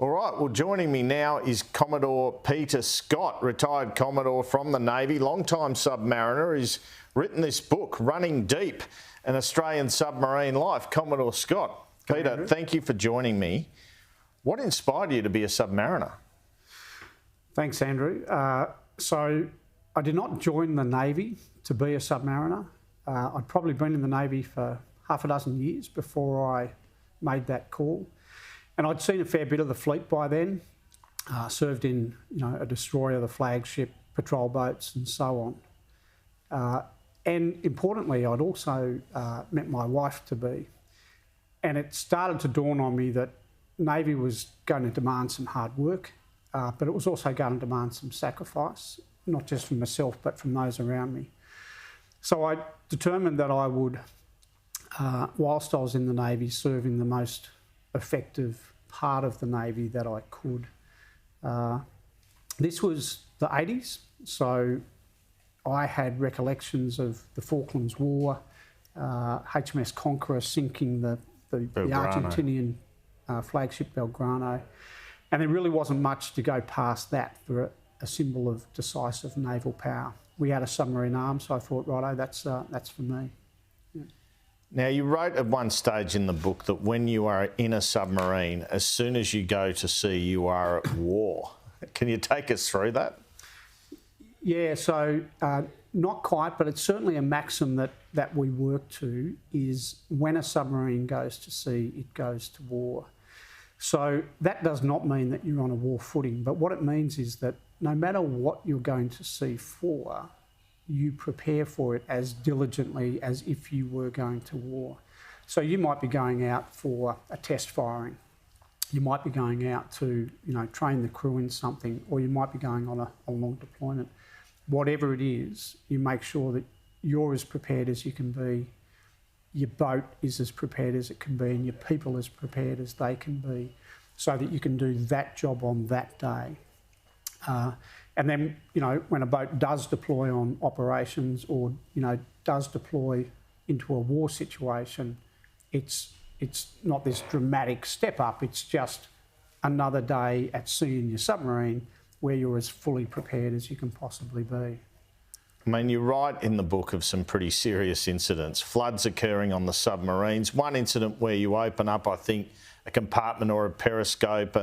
All right, well, joining me now is Commodore Peter Scott, retired Commodore from the Navy, long-time submariner. He's written this book, Running Deep, An Australian Submarine Life. Commodore Scott. Peter, thank you for joining me. What inspired you to be a submariner? Thanks, Andrew. So I did not join the Navy to be a submariner. I'd probably been in the Navy for half a dozen years before I made that call. And I'd seen a fair bit of the fleet by then, served in a destroyer, the flagship, patrol boats and so on. And importantly, I'd also met my wife-to-be. And it started to dawn on me that Navy was going to demand some hard work, but it was also going to demand some sacrifice, not just from myself, but from those around me. So I determined that I would, whilst I was in the Navy, serve in the most effective part of the Navy that I could. This was the 80s, so I had recollections of the Falklands War, HMS Conqueror sinking the Argentinian flagship Belgrano, and there really wasn't much to go past that for a symbol of decisive naval power. We had a submarine arm, so I thought, righto, that's for me. Yeah. Now, you wrote at one stage in the book that when you are in a submarine, as soon as you go to sea, you are at war. Can you take us through that? Yeah, so not quite, but it's certainly a maxim that we work to is when a submarine goes to sea, it goes to war. So that does not mean that you're on a war footing, but what it means is that no matter what you're going to sea for, you prepare for it as diligently as if you were going to war. So you might be going out for a test firing. You might be going out to, train the crew in something, or you might be going on a long deployment. Whatever it is, you make sure that you're as prepared as you can be, your boat is as prepared as it can be, and your people as prepared as they can be, so that you can do that job on that day. And then, when a boat does deploy on operations or, does deploy into a war situation, it's not this dramatic step up, it's just another day at sea in your submarine where you're as fully prepared as you can possibly be. I mean, you write in the book of some pretty serious incidents, floods occurring on the submarines. One incident where you open up, I think, a compartment or a periscope,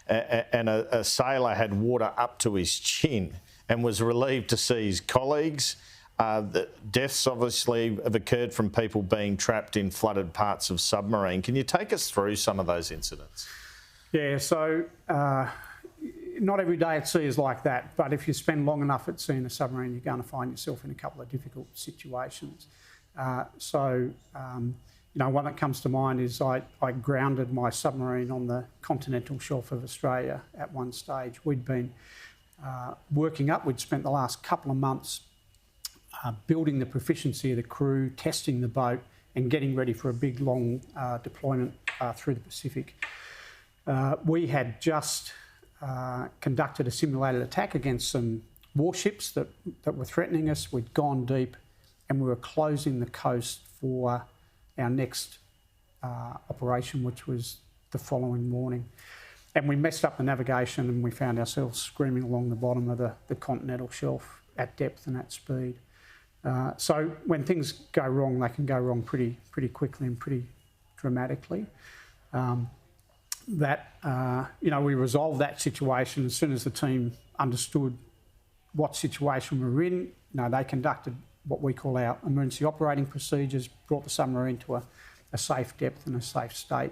and a sailor had water up to his chin and was relieved to see his colleagues. The deaths obviously have occurred from people being trapped in flooded parts of submarine. Can you take us through some of those incidents? Yeah, so not every day at sea is like that, but if you spend long enough at sea in a submarine, you're going to find yourself in a couple of difficult situations. One that comes to mind is I grounded my submarine on the continental shelf of Australia at one stage. We'd been working up, we'd spent the last couple of months building the proficiency of the crew, testing the boat and getting ready for a big long deployment through the Pacific. We had just conducted a simulated attack against some warships that were threatening us. We'd gone deep and we were closing the coast for our next operation, which was the following morning. And we messed up the navigation and we found ourselves screaming along the bottom of the continental shelf at depth and at speed. So when things go wrong, they can go wrong pretty quickly and pretty dramatically. We resolved that situation as soon as the team understood what situation we were in. They conducted what we call our emergency operating procedures, brought the submarine to a safe depth and a safe state.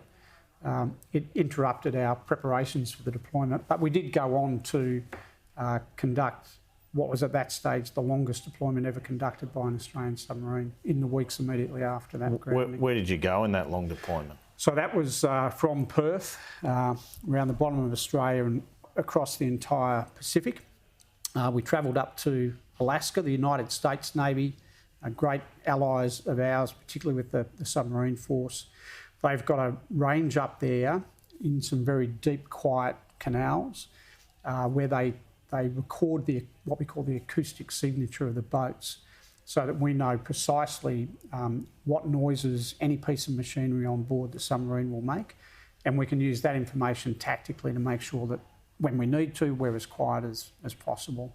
It interrupted our preparations for the deployment, but we did go on to conduct what was at that stage the longest deployment ever conducted by an Australian submarine in the weeks immediately after that grounding. Where did you go in that long deployment? So that was from Perth, around the bottom of Australia and across the entire Pacific. We travelled up to Alaska, the United States Navy, great allies of ours, particularly with the submarine force. They've got a range up there in some very deep, quiet canals where they record what we call the acoustic signature of the boats, so that we know precisely what noises any piece of machinery on board the submarine will make. and we can use that information tactically to make sure that when we need to, we're as quiet as possible.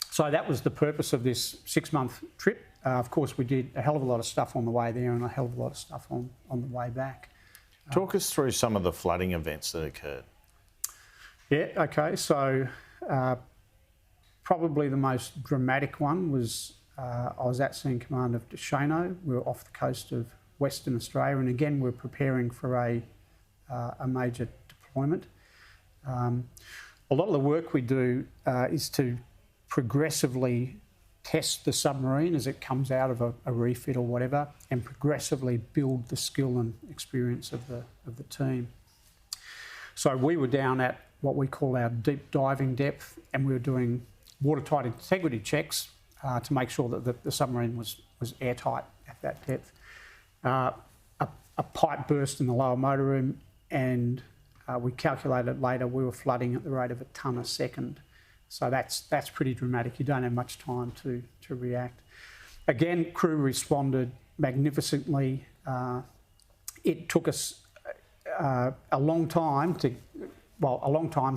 So that was the purpose of this 6-month trip. Of course, we did a hell of a lot of stuff on the way there and a hell of a lot of stuff on the way back. Talk us through some of the flooding events that occurred. Yeah, okay. So probably the most dramatic one was I was at Scene Command of Discharges. We were off the coast of Western Australia, and again, we're preparing for a major deployment. A lot of the work we do is to progressively test the submarine as it comes out of a refit or whatever, and progressively build the skill and experience of the team. So we were down at what we call our deep diving depth, and we were doing watertight integrity checks to make sure that the submarine was airtight at that depth. A pipe burst in the lower motor room, and we calculated later we were flooding at the rate of a tonne a second. So that's pretty dramatic. You don't have much time to react. Again, crew responded magnificently. It took us a long time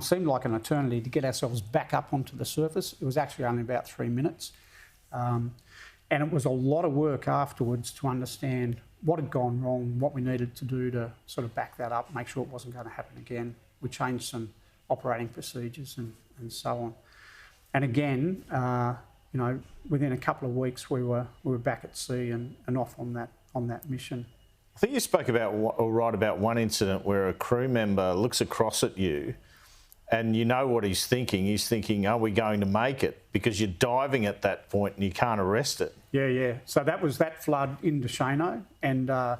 seemed like an eternity to get ourselves back up onto the surface. It was actually only about 3 minutes. And it was a lot of work afterwards to understand what had gone wrong, what we needed to do to sort of back that up, make sure it wasn't going to happen again. We changed some operating procedures and so on. And again, within a couple of weeks, we were back at sea and off on that mission. I think you spoke about or write about one incident where a crew member looks across at you, and you know what he's thinking. He's thinking, "Are we going to make it?" Because you're diving at that point and you can't arrest it. Yeah. So that was that flood in Discharges, and as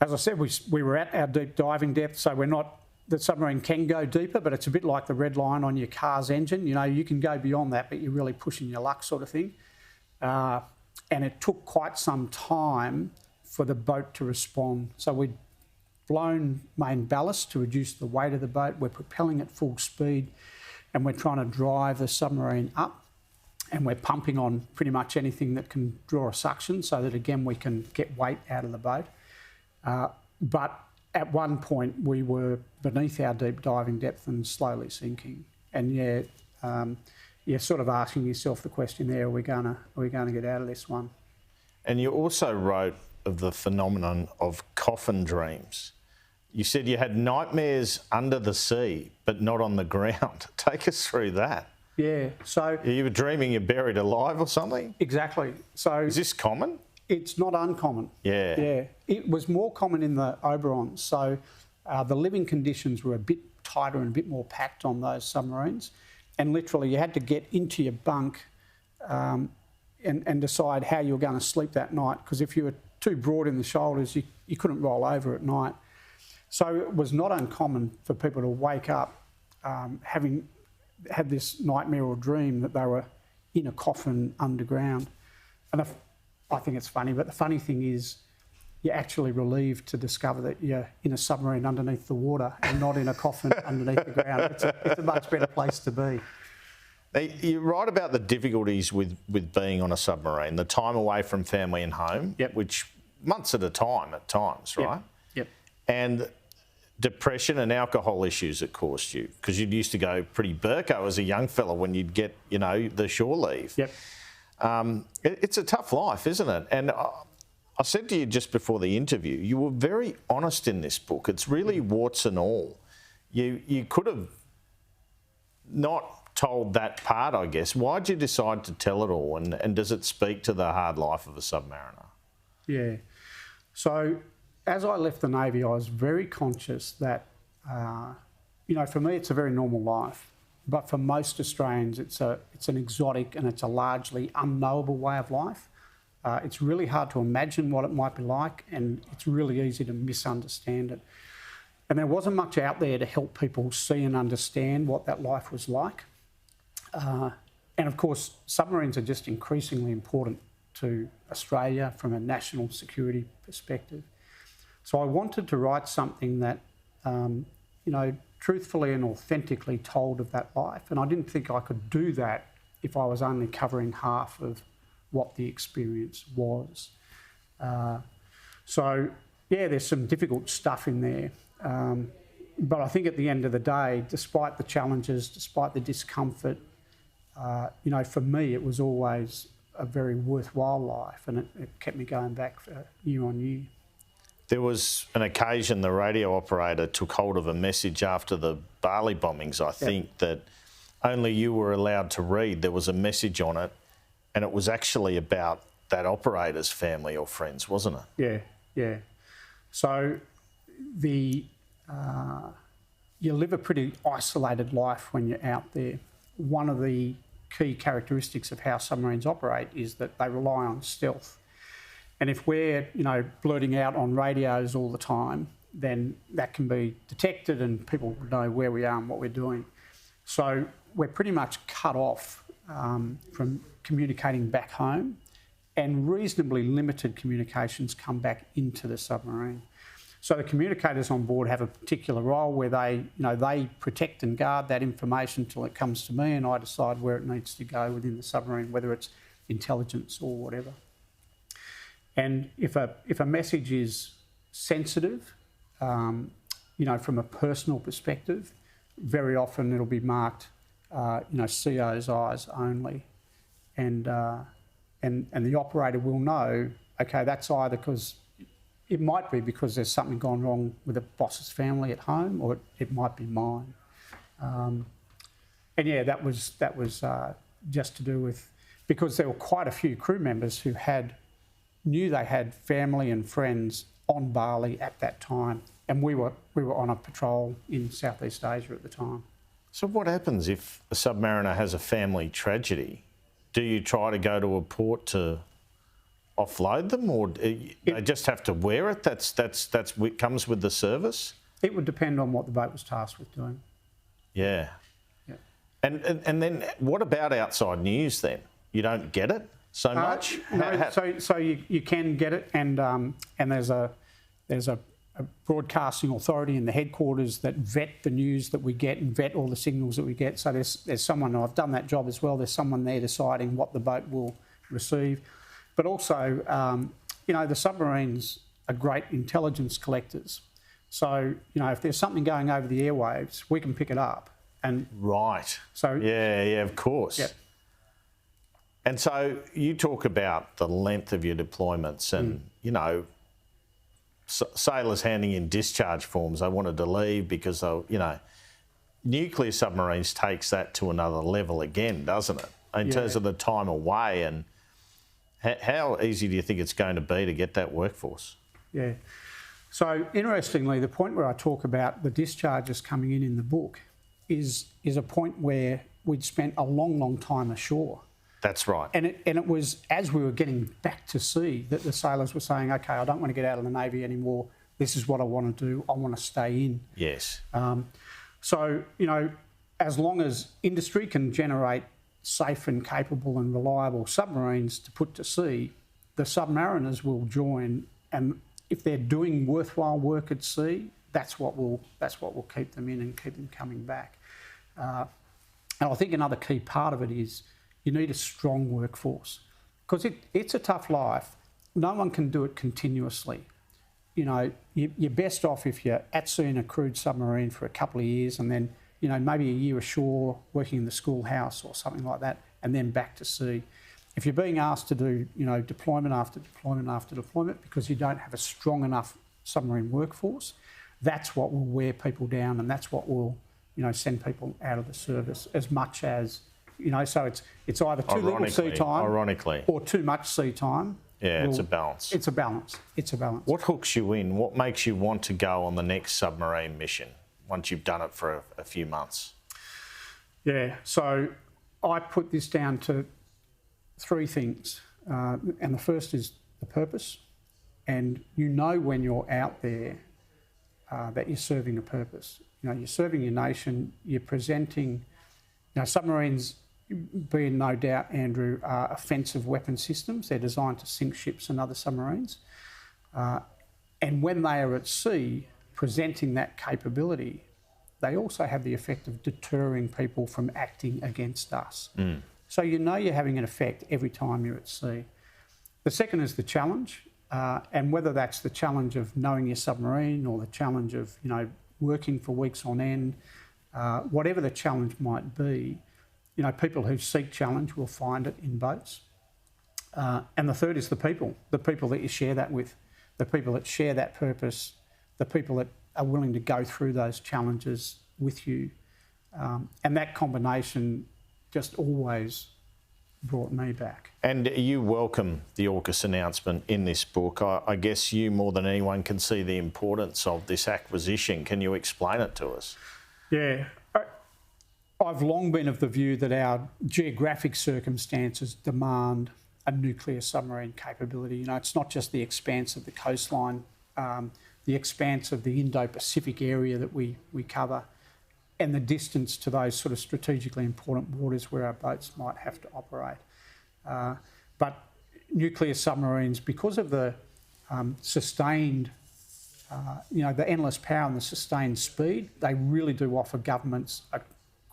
I said, we were at our deep diving depth. So we're not. The submarine can go deeper, but it's a bit like the red line on your car's engine. You know, you can go beyond that, but you're really pushing your luck, sort of thing. And it took quite some time for the boat to respond. So we'd blown main ballast to reduce the weight of the boat. We're propelling at full speed, and we're trying to drive the submarine up, and we're pumping on pretty much anything that can draw a suction so that, again, we can get weight out of the boat. But at one point, we were beneath our deep diving depth and slowly sinking. And you're sort of asking yourself the question there, are we going to get out of this one? And you also wrote of the phenomenon of coffin dreams. You said you had nightmares under the sea, but not on the ground. Take us through that. Yeah, so... You were dreaming you're buried alive or something? Exactly. So... Is this common? It's not uncommon. Yeah. Yeah. It was more common in the Oberons. So the living conditions were a bit tighter and a bit more packed on those submarines. And literally you had to get into your bunk and decide how you were going to sleep that night, because if you were too broad in the shoulders, you couldn't roll over at night. So it was not uncommon for people to wake up having had this nightmare or dream that they were in a coffin underground. And I think it's funny, but the funny thing is you're actually relieved to discover that you're in a submarine underneath the water and not in a coffin underneath the ground. It's a much better place to be. You write about the difficulties with being on a submarine, the time away from family and home, Yep. which months at a time at times, right? Yep. And depression and alcohol issues it caused you, because you used to go pretty burko as a young fella when you'd get, the shore leave. Yep. It's a tough life, isn't it? And I said to you just before the interview, you were very honest in this book. It's really warts and all. You could have not told that part, I guess. Why'd you decide to tell it all, and does it speak to the hard life of a submariner? Yeah. So as I left the Navy, I was very conscious that, for me, it's a very normal life. But for most Australians, it's an exotic and it's a largely unknowable way of life. It's really hard to imagine what it might be like, and it's really easy to misunderstand it. And there wasn't much out there to help people see and understand what that life was like. And of course, submarines are just increasingly important to Australia from a national security perspective. So I wanted to write something that, truthfully and authentically told of that life. And I didn't think I could do that if I was only covering half of what the experience was. So yeah, there's some difficult stuff in there. But I think at the end of the day, despite the challenges, despite the discomfort, you know, for me, it was always a very worthwhile life, and it kept me going back for year on year. There was an occasion the radio operator took hold of a message after the Bali bombings, I think, that only you were allowed to read. There was a message on it, and it was actually about that operator's family or friends, wasn't it? Yeah, yeah. So you live a pretty isolated life when you're out there. One of the key characteristics of how submarines operate is that they rely on stealth. And if we're, you know, blurting out on radios all the time, then that can be detected and people know where we are and what we're doing. So we're pretty much cut off from communicating back home, and reasonably limited communications come back into the submarine. So the communicators on board have a particular role where they protect and guard that information till it comes to me, and I decide where it needs to go within the submarine, whether it's intelligence or whatever. And if a message is sensitive, you know, from a personal perspective, very often it'll be marked, you know, CO's eyes only, and the operator will know, okay, that's either because it might be because there's something gone wrong with the boss's family at home, or it might be mine. And yeah, that was just to do with, because there were quite a few crew members who knew they had family and friends on Bali at that time, and we were on a patrol in Southeast Asia at the time. So what happens if a submariner has a family tragedy? Do you try to go to a port to offload them, or they just have to wear it? That's what comes with the service? It would depend on what the boat was tasked with doing. Yeah. And then what about outside news then? You don't get it so much? No, so you can get it, and there's a broadcasting authority in the headquarters that vet the news that we get and vet all the signals that we get. So there's someone, I've done that job as well, there's someone there deciding what the boat will receive. But also, you know, the submarines are great intelligence collectors. So, you know, if there's something going over the airwaves, we can pick it up. And right. So yeah, of course. Yep. And so you talk about the length of your deployments and, you know, sailors handing in discharge forms. They wanted to leave because, you know, nuclear submarines takes that to another level again, doesn't it? In terms of the time away. And how easy do you think it's going to be to get that workforce? Yeah. So interestingly, the point where I talk about the discharges coming in the book is a point where we'd spent a long time ashore. That's right. And it was as we were getting back to sea that the sailors were saying, okay, I don't want to get out of the Navy anymore. This is what I want to do. I want to stay in. Yes. So, you know, as long as industry can generate safe and capable and reliable submarines to put to sea, the submariners will join, and if they're doing worthwhile work at sea, that's what will keep them in and keep them coming back. And I think another key part of it is you need a strong workforce, because it's a tough life. No one can do it continuously. You know, you're best off if you're at sea in a crewed submarine for a couple of years, and then, you know, maybe a year ashore working in the schoolhouse or something like that, and then back to sea. If you're being asked to do, you know, deployment after deployment after deployment because you don't have a strong enough submarine workforce, that's what will wear people down, and that's what will, you know, send people out of the service as much as, you know, so it's either too little sea time or too much sea time. Yeah, it's a balance. It's a balance. It's a balance. What hooks you in? What makes you want to go on the next submarine mission once you've done it for a few months? Yeah, so I put this down to three things. And the first is the purpose. And you know when you're out there that you're serving a purpose. You know, you're serving your nation, you're presenting, you know, submarines, being no doubt, Andrew, are offensive weapon systems. They're designed to sink ships and other submarines. And when they are at sea, presenting that capability, they also have the effect of deterring people from acting against us. So you know you're having an effect every time you're at sea. The second is the challenge. And whether that's the challenge of knowing your submarine or the challenge of, working for weeks on end, whatever the challenge might be, people who seek challenge will find it in boats. And the third is the people that you share that with, the people that share that purpose, the people that are willing to go through those challenges with you. And that combination just always brought me back. And you welcome the Orcus announcement in this book. I guess you more than anyone can see the importance of this acquisition. Can you explain it to us? Yeah. I've long been of the view that our geographic circumstances demand a nuclear submarine capability. It's not just the expanse of the coastline, the expanse of the Indo-Pacific area that we cover, and the distance to those sort of strategically important waters where our boats might have to operate. But nuclear submarines, because of the sustained, the endless power and the sustained speed, they really do offer governments a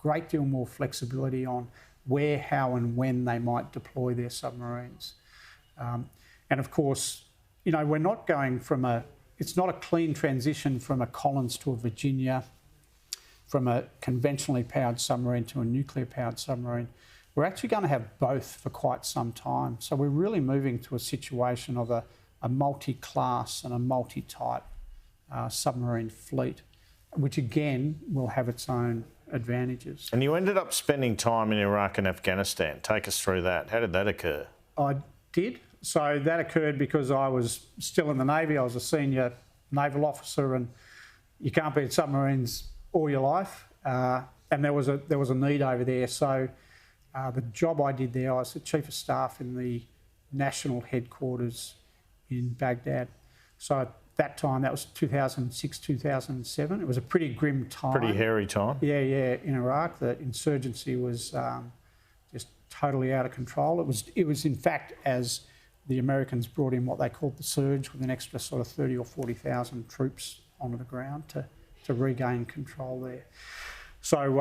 great deal more flexibility on where, how and when they might deploy their submarines. And of course, we're not going from it's not a clean transition from a Collins to a Virginia, from a conventionally powered submarine to a nuclear powered submarine. We're actually going to have both for quite some time. So we're really moving to a situation of a multi-class and a multi-type submarine fleet, which again will have its own advantages. And you ended up spending time in Iraq and Afghanistan. Take us through that. How did that occur? I did. So that occurred because I was still in the Navy. I was a senior naval officer, and you can't be at submarines all your life. And there was a need over there. So the job I did there, I was the Chief of Staff in the national headquarters in Baghdad. So at that time, that was 2006, 2007. It was a pretty grim time. Pretty hairy time. Yeah, in Iraq. The insurgency was just totally out of control. It was in fact, as the Americans brought in what they called the surge, with an extra sort of 30 or 40,000 troops onto the ground to regain control there. So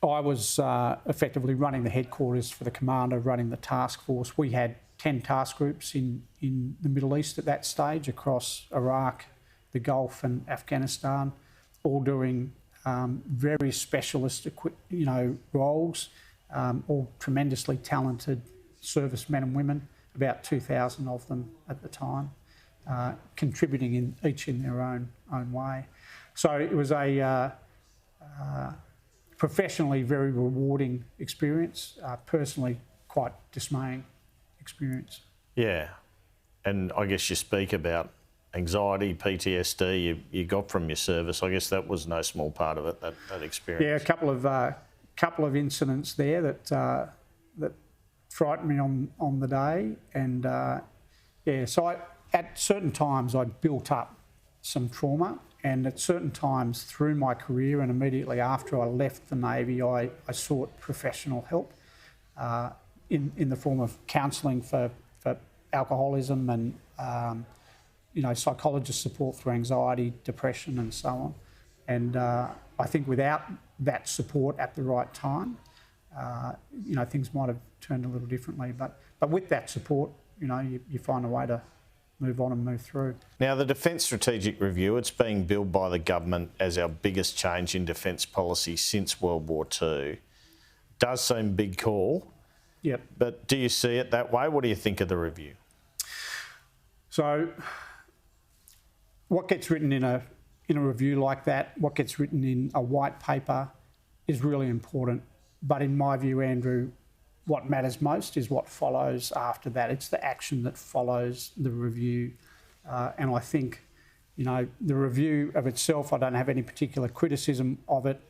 I was effectively running the headquarters for the commander, running the task force. We had 10 task groups in the Middle East at that stage, across Iraq, the Gulf and Afghanistan, all doing very specialist roles, all tremendously talented servicemen and women, about 2,000 of them at the time, contributing each in their own way. So it was a professionally very rewarding experience, personally quite dismaying experience. Yeah, and I guess you speak about anxiety, PTSD you got from your service. I guess that was no small part of it, that experience. Yeah, a couple of incidents there that frightened me on the day, and so at certain times I'd built up some trauma, and at certain times through my career and immediately after I left the Navy, I sought professional help in the form of counselling for alcoholism and psychologist support for anxiety, depression and so on. And I think without that support at the right time, things might have turned a little differently. But with that support, you find a way to move on and move through. Now, the Defence Strategic Review, it's being billed by the government as our biggest change in defence policy since World War II. Does seem a big call. Yep. But do you see it that way? What do you think of the review? So what gets written in a review like that, what gets written in a white paper is really important. But in my view, Andrew, what matters most is what follows after that. It's the action that follows the review. And I think, the review of itself, I don't have any particular criticism of it.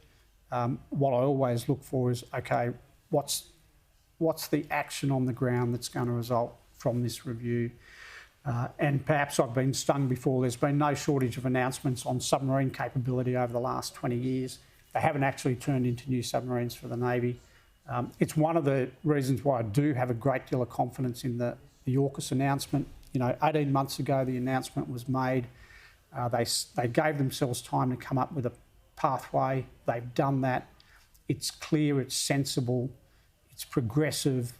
What I always look for is, okay, what's the action on the ground that's going to result from this review? And perhaps I've been stung before. There's been no shortage of announcements on submarine capability over the last 20 years. They haven't actually turned into new submarines for the Navy. It's one of the reasons why I do have a great deal of confidence in the Orcus announcement. 18 months ago the announcement was made. They gave themselves time to come up with a pathway. They've done that. It's clear, it's sensible, it's progressive,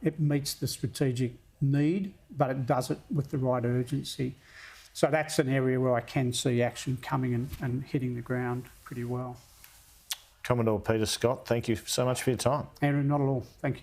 it meets the strategic need, but it does it with the right urgency. So that's an area where I can see action coming and hitting the ground pretty well. Commodore Peter Scott, thank you so much for your time. Andrew, not at all. Thank you.